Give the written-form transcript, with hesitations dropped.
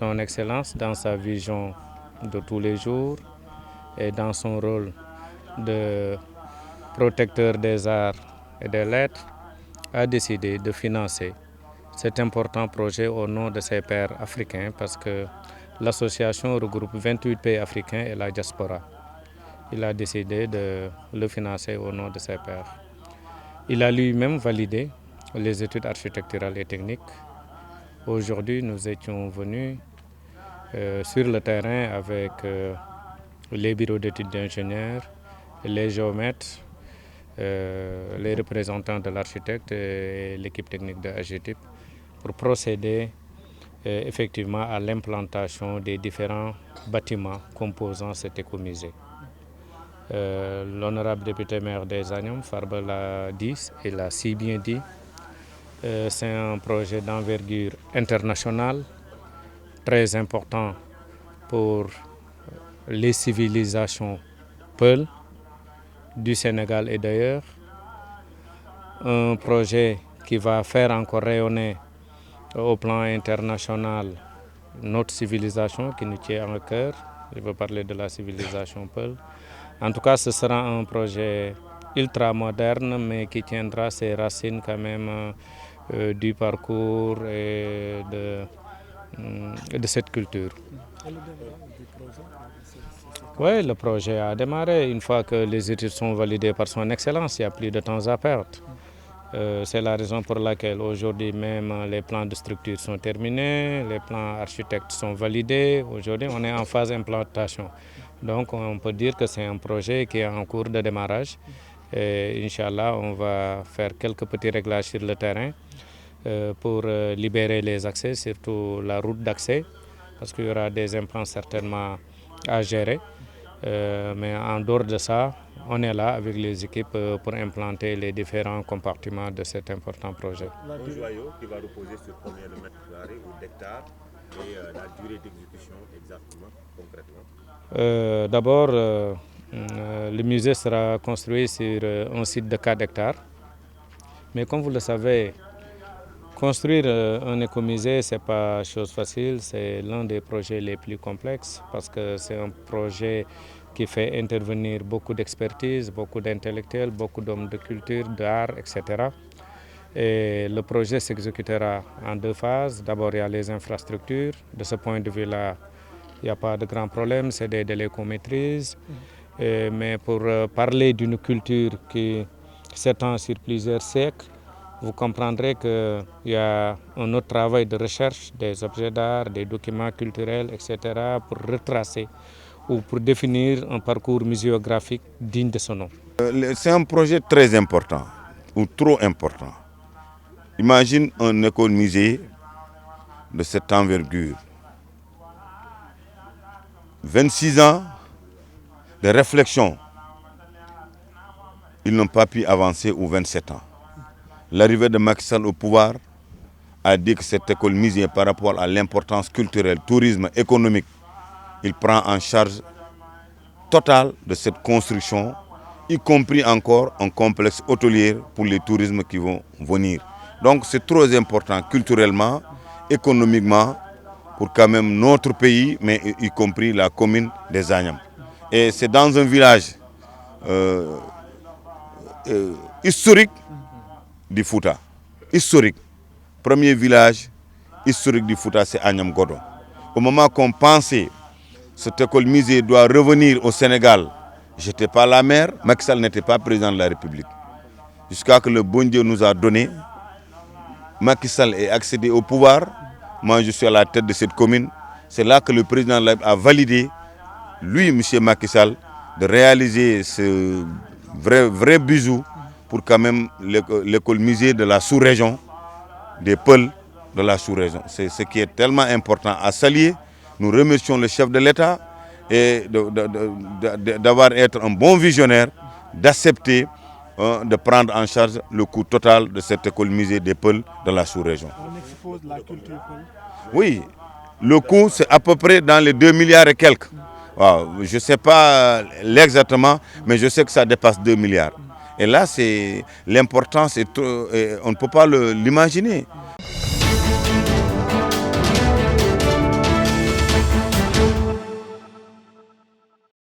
son Excellence, dans sa vision de tous les jours et dans son rôle de protecteur des arts et des lettres, a décidé de financer cet important projet au nom de ses pairs africains parce que l'association regroupe 28 pays africains et la diaspora. Il a décidé de le financer au nom de ses pairs. Il a lui-même validé les études architecturales et techniques. Aujourd'hui, nous étions venus sur le terrain avec les bureaux d'études d'ingénieurs, les géomètres, les représentants de l'architecte et l'équipe technique de AGETIP pour procéder effectivement à l'implantation des différents bâtiments composant cet écomusée. L'honorable député maire des Agnam, Farba, l'a dit et l'a si bien dit. C'est un projet d'envergure internationale très important pour les civilisations peules du Sénégal et d'ailleurs. Un projet qui va faire encore rayonner au plan international notre civilisation qui nous tient à cœur. Je veux parler de la civilisation peul. En tout cas, ce sera un projet ultra moderne mais qui tiendra ses racines quand même du parcours et de cette culture. Oui, le projet a démarré. Une fois que les études sont validées par son Excellence, il n'y a plus de temps à perdre. C'est la raison pour laquelle aujourd'hui même les plans de structure sont terminés, les plans architectes sont validés. Aujourd'hui, on est en phase d'implantation. Donc, on peut dire que c'est un projet qui est en cours de démarrage. Et Inch'Allah, on va faire quelques petits réglages sur le terrain pour libérer les accès, surtout la route d'accès, parce qu'il y aura des implants certainement à gérer. Mais en dehors de ça, on est là avec les équipes pour implanter les différents compartiments de cet important projet. Un joyau qui va reposer sur combien de mètres carrés ou d'hectares et la durée d'exécution exactement, concrètement? D'abord, le musée sera construit sur un site de 4 hectares. Mais comme vous le savez, construire un écomusée, ce n'est pas chose facile. C'est l'un des projets les plus complexes parce que c'est un projet qui fait intervenir beaucoup d'expertise, beaucoup d'intellectuels, beaucoup d'hommes de culture, d'art, etc. Et le projet s'exécutera en 2 phases. D'abord, il y a les infrastructures. De ce point de vue-là, il n'y a pas de grand problème, c'est des délais qu'on maîtrise. Mais pour parler d'une culture qui s'étend sur plusieurs siècles, vous comprendrez qu'il y a un autre travail de recherche des objets d'art, des documents culturels, etc. pour retracer ou pour définir un parcours muséographique digne de son nom. C'est un projet très important, ou trop important. Imagine un écomusée de cette envergure. 26 ans de réflexion, ils n'ont pas pu avancer aux 27 ans. L'arrivée de Macky Sall au pouvoir a dit que cette école-musée, par rapport à l'importance culturelle, tourisme, économique, il prend en charge totale de cette construction, y compris encore un complexe hôtelier pour les tourismes qui vont venir. Donc c'est trop important culturellement, économiquement, pour quand même notre pays, mais y compris la commune des Agnam. Et c'est dans un village historique du Fouta. Historique. Premier village historique du Fouta, c'est Agnam Godo. Au moment qu'on pensait que cette école-musée doit revenir au Sénégal, je n'étais pas la maire, Macky Sall n'était pas président de la République. Jusqu'à ce que le bon Dieu nous a donné, Macky Sall ait accédé au pouvoir. Moi, je suis à la tête de cette commune. C'est là que le président a validé, lui, M. Macky Sall, de réaliser ce vrai bijou pour quand même l'école-musée de la sous-région, des Peuls de la sous-région. C'est ce qui est tellement important à saluer. Nous remercions le chef de l'État et d'avoir été un bon visionnaire, d'accepter de prendre en charge le coût total de cette école-musée des Peuls de la sous-région. On expose la culture peul. Oui, le coût c'est à peu près dans les 2 milliards et quelques. Wow, je ne sais pas exactement, mais je sais que ça dépasse 2 milliards. Et là, c'est l'importance, on ne peut pas l'imaginer.